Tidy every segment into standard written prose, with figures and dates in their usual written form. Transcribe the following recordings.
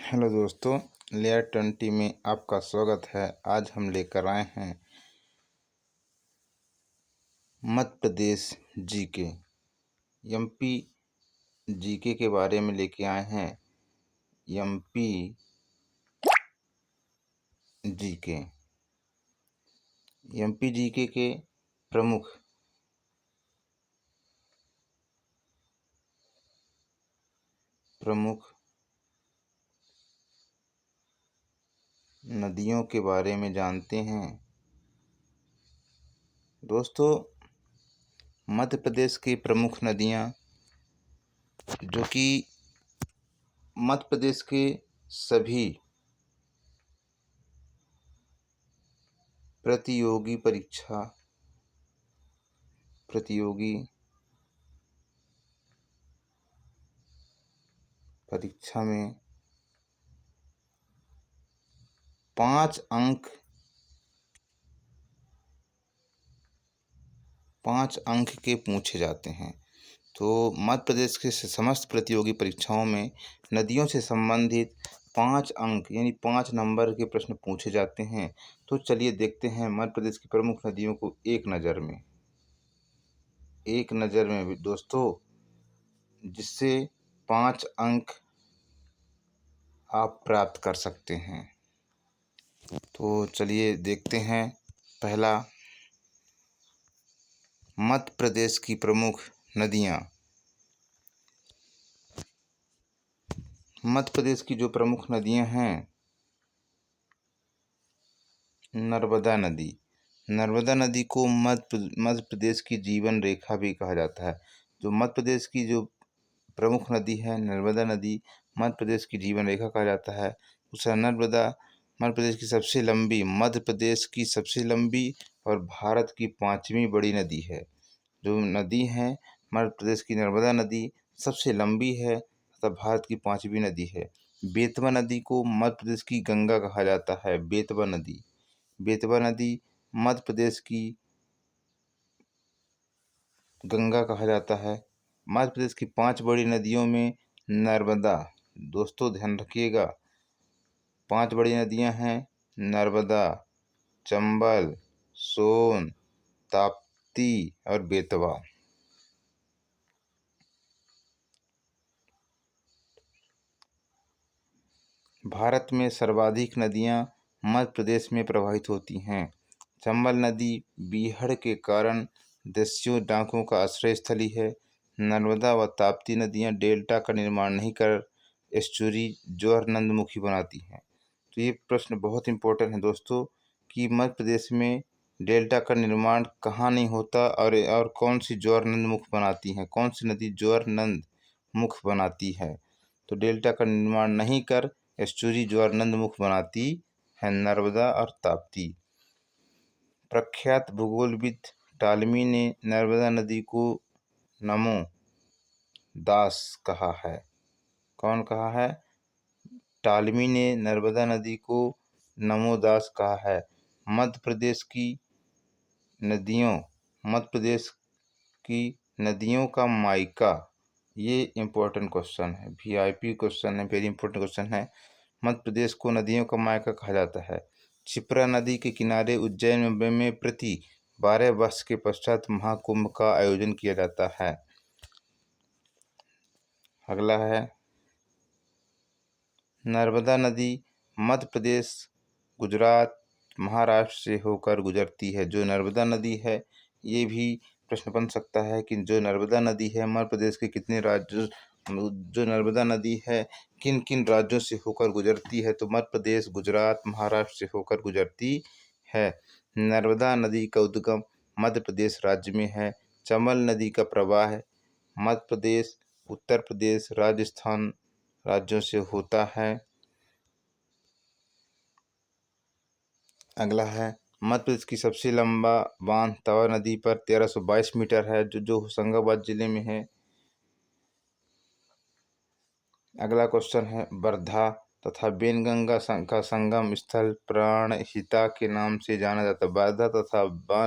Hello दोस्तों, layer 20 में आपका स्वागत है। आज हम लेकर आए हैं Madhya Pradesh GK MP GK के बारे में लेके आए हैं। एमपी जीके एमपी जीके के प्रमुख नदियों के बारे में जानते हैं। दोस्तों, मध्य प्रदेश की प्रमुख नदियां जो कि मध्य प्रदेश के सभी प्रतियोगी परीक्षा में 5 अंक के पूछे जाते हैं। तो मध्य प्रदेश के समस्त प्रतियोगी परीक्षाओं में नदियों से संबंधित 5 अंक यानी 5 नंबर के प्रश्न पूछे जाते हैं। तो चलिए देखते हैं मध्य प्रदेश की प्रमुख नदियों को एक नज़र में दोस्तों, जिससे 5 अंक आप प्राप्त कर सकते हैं। तो चलिए देखते हैं। पहला, मध्य प्रदेश की प्रमुख नदियाँ। मध्य प्रदेश की जो प्रमुख नदियाँ हैं, नर्मदा नदी को मध्य प्रदेश की जीवन रेखा भी कहा जाता है। जो मध्य प्रदेश की जो प्रमुख नदी है नर्मदा नदी, मध्य प्रदेश की जीवन रेखा कहा जाता है। दूसरा, नर्मदा मध्य प्रदेश की सबसे लंबी और भारत की 5वीं बड़ी नदी है। जो नदी है मध्य प्रदेश की नर्मदा नदी सबसे लंबी है तथा भारत की 5वीं नदी है। बेतवा नदी को मध्य प्रदेश की गंगा कहा जाता है। बेतवा नदी मध्य प्रदेश की गंगा कहा जाता है। मध्य प्रदेश की 5 बड़ी नदियों में नर्मदा, दोस्तों ध्यान रखिएगा, 5 बड़ी नदियां हैं नर्मदा, चंबल, सोन, ताप्ती और बेतवा। भारत में सर्वाधिक नदियां मध्य प्रदेश में प्रवाहित होती हैं। चंबल नदी बीहड़ के कारण देशियों डाकों का आश्रय स्थली है। नर्मदा व ताप्ती नदियां डेल्टा का निर्माण नहीं कर एस्चुरी ज्वारनदमुखी बनाती हैं। तो ये प्रश्न बहुत इंपॉर्टेंट है दोस्तों कि मध्य प्रदेश में डेल्टा का निर्माण कहाँ नहीं होता और कौन सी ज्वारनदमुख बनाती हैं, कौन सी नदी ज्वारनदमुख बनाती है। तो डेल्टा का निर्माण नहीं कर एस्चुरी ज्वारनदमुख बनाती है नर्मदा और ताप्ती। प्रख्यात भूगोलविद टालमी ने नर्मदा नदी को नमो दास कहा है। कौन कहा है? टालमी ने नर्मदा नदी को नमो दास कहा है। मध्य प्रदेश की नदियों का मायका, ये इम्पोर्टेंट क्वेश्चन है, वीआईपी क्वेश्चन है, वेरी इंपॉर्टेंट क्वेश्चन है। मध्य प्रदेश को नदियों का मायका कहा जाता है। क्षिप्रा नदी के किनारे उज्जैन में प्रति 12 वर्ष के पश्चात महाकुंभ का आयोजन किया जाता है। अगला है, नर्मदा नदी मध्य प्रदेश, गुजरात, महाराष्ट्र से होकर गुजरती है। जो नर्मदा नदी है, ये भी प्रश्न बन सकता है कि जो नर्मदा नदी है मध्य प्रदेश के जो नर्मदा नदी है किन किन राज्यों से होकर गुजरती है। तो मध्य प्रदेश, गुजरात, महाराष्ट्र से होकर गुजरती है। नर्मदा नदी का उद्गम मध्य प्रदेश राज्य में है। चंबल नदी का प्रवाह मध्य प्रदेश, उत्तर प्रदेश, राजस्थान राज्यों से होता है। अगला है, मध्य प्रदेश की सबसे लंबा बांध तवा नदी पर 1322 मीटर है, जो होशंगाबाद जिले में है। अगला क्वेश्चन है, वर्धा तथा बेनगंगा का संगम स्थल प्राणहिता के नाम से जाना जाता है। वर्धा तथा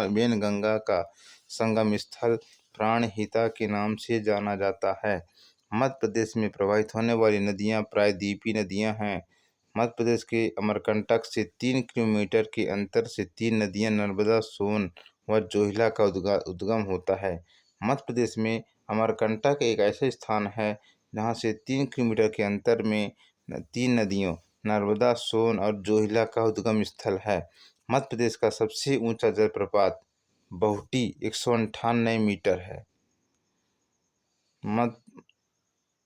बेनगंगा का संगम स्थल प्राणहिता के नाम से जाना जाता है। मध्य प्रदेश में प्रवाहित होने वाली नदियाँ प्रायद्वीपीय नदियाँ हैं। मध्य प्रदेश के अमरकंटक से 3 किलोमीटर के अंतर से 3 नदियाँ नर्मदा, सोन व जोहिला का उद्गम होता है। मध्य प्रदेश में अमरकंटक एक ऐसा स्थान है जहाँ से 3 किलोमीटर के अंतर में 3 नदियों नर्मदा, सोन और जोहिला का उद्गम स्थल है। मध्य प्रदेश का सबसे ऊंचा जलप्रपात बहुटी 198 मीटर है।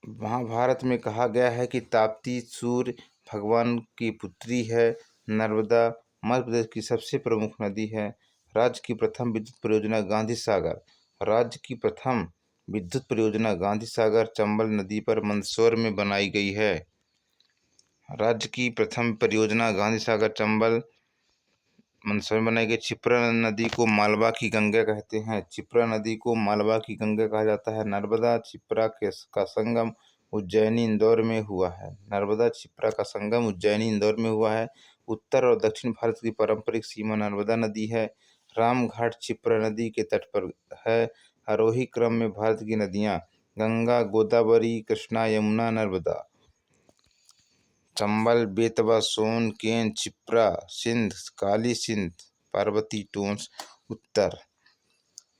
महाभारत में कहा गया है कि ताप्ती सूर्य भगवान की पुत्री है। नर्मदा मध्य प्रदेश की सबसे प्रमुख नदी है। राज्य की प्रथम विद्युत परियोजना गांधी सागर। राज्य की प्रथम विद्युत परियोजना गांधी सागर चंबल नदी पर मंदसौर में बनाई गई है। राज्य की प्रथम परियोजना गांधी सागर चंबल मंदसौर में बनाई गई। क्षिप्रा नदी को मालवा की गंगा कहते हैं। क्षिप्रा नदी को मालवा की गंगा कहा जाता है। नर्मदा क्षिप्रा का संगम उज्जैनी इंदौर में हुआ है। नर्मदा क्षिप्रा का संगम उज्जैनी इंदौर में हुआ है। उत्तर और दक्षिण भारत की पारंपरिक सीमा नर्मदा नदी है। रामघाट क्षिप्रा नदी के तट पर है। आरोही क्रम में भारत की नदियाँ गंगा, गोदावरी, कृष्णा, यमुना, नर्मदा। चंबल, बेतवा, सोन, केन, क्षिप्रा, सिंध, काली सिंध, पार्वती, टोंस उत्तर।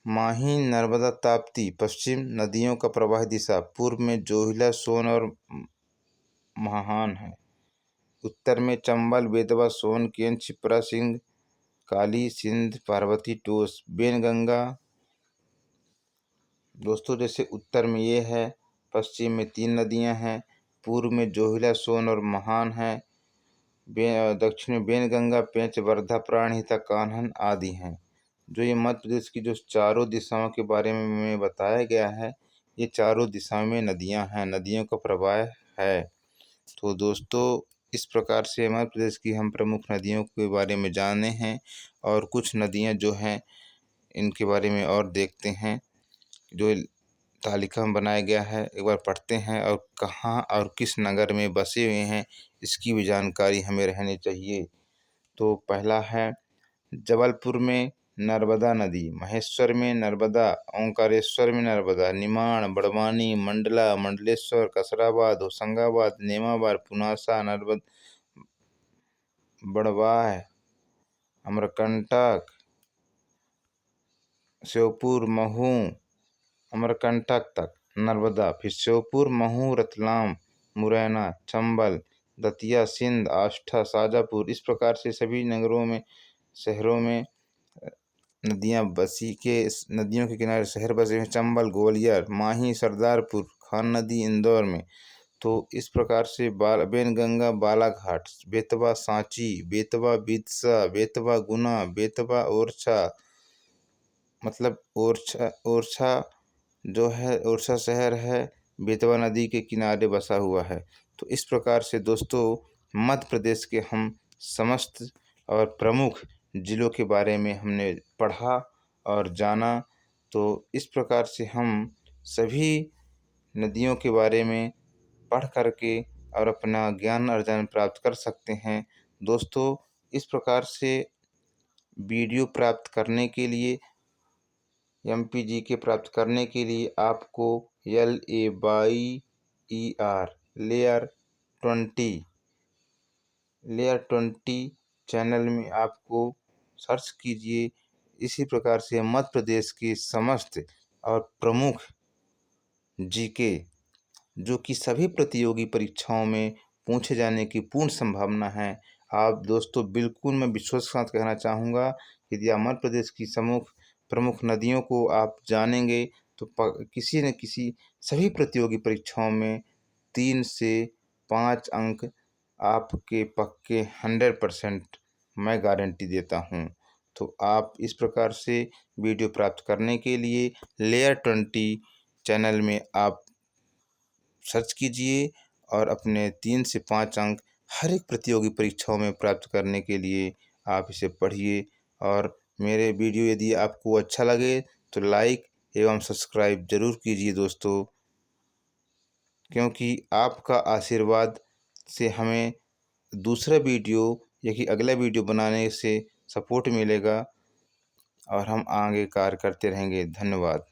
माही, नर्मदा, ताप्ती पश्चिम। नदियों का प्रवाह दिशा पूर्व में जोहिला, सोन और महान है। उत्तर में चंबल, बेतवा, सोन, केन, क्षिप्रा, सिंध, काली सिंध, पार्वती, टोंस, बेनगंगा। दोस्तों जैसे उत्तर में ये है, पश्चिम में 3 नदियां हैं, पूर्व में जोहिला, सोन और महान है, दक्षिण में बेनगंगा, पेंच, वर्धा, प्राणहिता, कान्हन आदि हैं। जो ये मध्य प्रदेश की जो चारों दिशाओं के बारे में बताया गया है, ये चारों दिशाओं में नदियां हैं, नदियों का प्रवाह है। तो दोस्तों इस प्रकार से मध्य प्रदेश की हम प्रमुख नदियों के बारे में जाने हैं और कुछ नदियां जो हैं इनके बारे में और देखते हैं। जो तालिका में बनाया गया है एक बार पढ़ते हैं और कहाँ और किस नगर में बसे हुए हैं इसकी भी जानकारी हमें रहनी चाहिए। तो पहला है जबलपुर में नर्मदा नदी, महेश्वर में नर्मदा, ओंकारेश्वर में नर्मदा, निमाड़, बड़वानी, मंडला, मंडलेश्वर, कसराबाद, होशंगाबाद, नेमाबाद, पुनासा, बड़वाह, अमरकंटक, श्योपुर, महू, अमरकंटक तक नर्मदा, फिर श्योपुर, महू, रतलाम, मुरैना, चंबल, दतिया, सिंध, आष्ठा, शाजापुर। इस प्रकार से सभी नगरों में, शहरों में नदियों के किनारे शहर बसे हैं। चंबल, ग्वालियर, माही, सरदारपुर, खान नदी इंदौर में। तो इस प्रकार से बेनगंगा, बालाघाट, बेतवा, सांची, बेतवा, बिदसा, बेतवा, गुना, बेतवा, ओरछा, मतलब ओरछा जो है, ओरछा शहर है बेतवा नदी के किनारे बसा हुआ है। तो इस प्रकार से दोस्तों मध्य प्रदेश के हम समस्त और प्रमुख जिलों के बारे में हमने पढ़ा और जाना। तो इस प्रकार से हम सभी नदियों के बारे में पढ़ करके और अपना ज्ञान अर्जन प्राप्त कर सकते हैं। दोस्तों इस प्रकार से वीडियो प्राप्त करने के लिए, MPGK प्राप्त करने के लिए आपको लेयर 20 चैनल में आपको सर्च कीजिए। इसी प्रकार से मध्य प्रदेश की समस्त और प्रमुख GK जो कि सभी प्रतियोगी परीक्षाओं में पूछे जाने की पूर्ण संभावना है। आप दोस्तों बिल्कुल मैं विश्वास के साथ कहना चाहूँगा, यदि आप मध्य प्रदेश की प्रमुख नदियों को आप जानेंगे तो किसी न किसी सभी प्रतियोगी परीक्षाओं में 3 से 5 अंक आपके पक्के 100% मैं गारंटी देता हूँ। तो आप इस प्रकार से वीडियो प्राप्त करने के लिए लेयर 20 चैनल में आप सर्च कीजिए और अपने 3 से 5 अंक हर एक प्रतियोगी परीक्षाओं में प्राप्त करने के लिए आप इसे पढ़िए। और मेरे वीडियो यदि आपको अच्छा लगे तो लाइक एवं सब्सक्राइब जरूर कीजिए दोस्तों, क्योंकि आपका आशीर्वाद से हमें दूसरा वीडियो या कि अगला वीडियो बनाने से सपोर्ट मिलेगा और हम आगे कार्य करते रहेंगे। धन्यवाद।